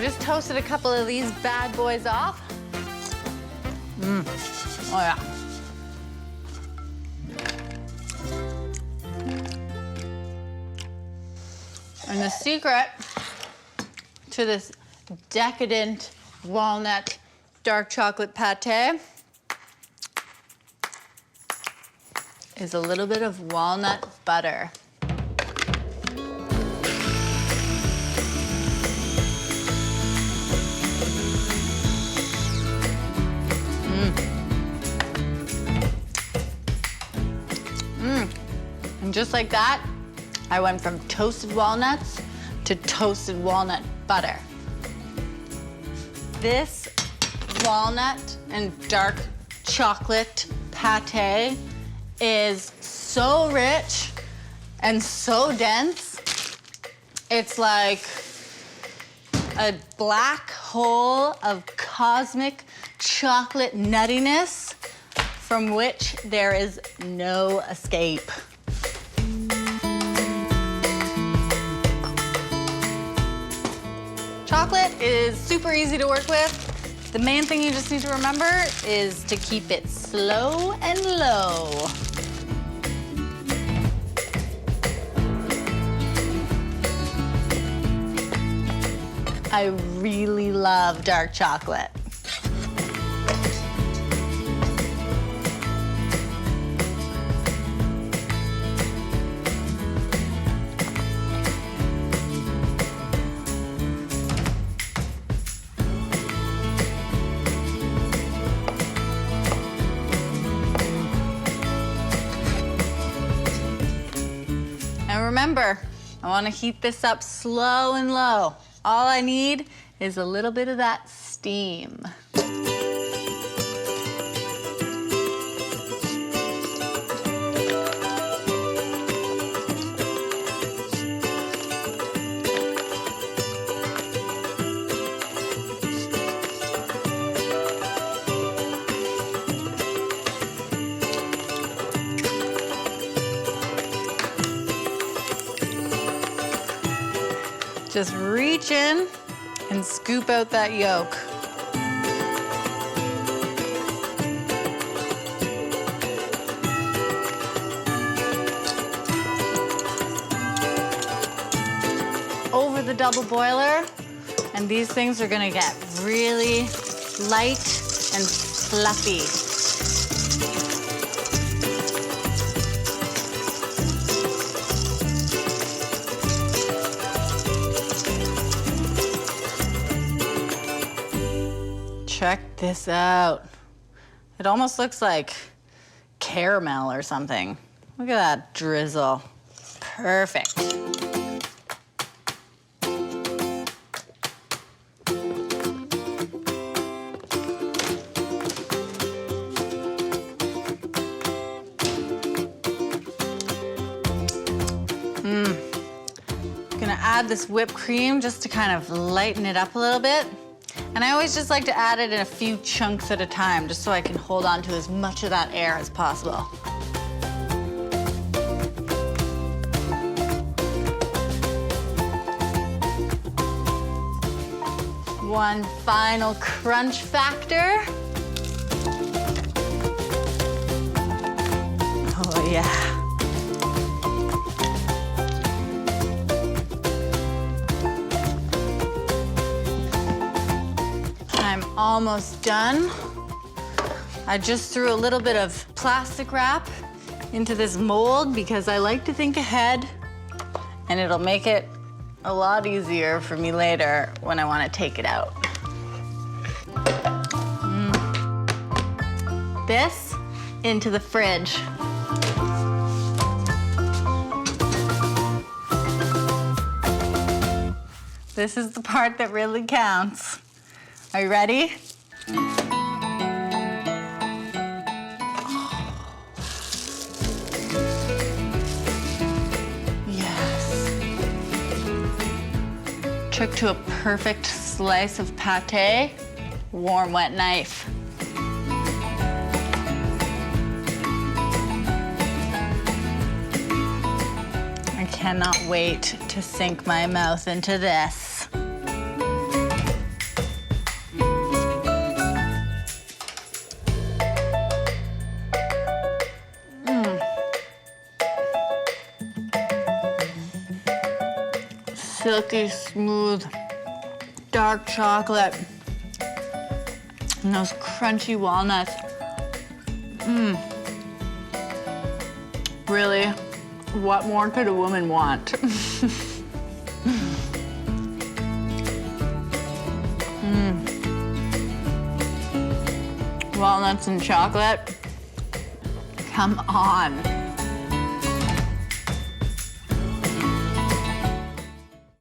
I just toasted a couple of these bad boys off. Oh yeah. And the secret to this decadent walnut dark chocolate pate is a little bit of walnut butter. And just like that, I went from toasted walnuts to toasted walnut butter. This walnut and dark chocolate pate is so rich and so dense. It's like a black hole of cosmic chocolate nuttiness from which there is no escape. Chocolate is super easy to work with. The main thing you just need to remember is to keep it slow and low. I really love dark chocolate. And remember, I want to heat this up slow and low. All I need is a little bit of that steam. Just reach in and scoop out that yolk. Over the double boiler, and these things are gonna get really light and fluffy. Check this out. It almost looks like caramel or something. Look at that drizzle. Perfect. Gonna add this whipped cream just to kind of lighten it up a little bit. And I always just like to add it in a few chunks at a time, just so I can hold on to as much of that air as possible. One final crunch factor. Oh yeah. I'm almost done. I just threw a little bit of plastic wrap into this mold because I like to think ahead, and it'll make it a lot easier for me later when I want to take it out. This into the fridge. This is the part that really counts. Are you ready? Yes. Trick to a perfect slice of pate, warm wet knife. I cannot wait to sink my mouth into this. silky smooth dark chocolate and those crunchy walnuts. Really, what more could a woman want? Walnuts and chocolate, come on.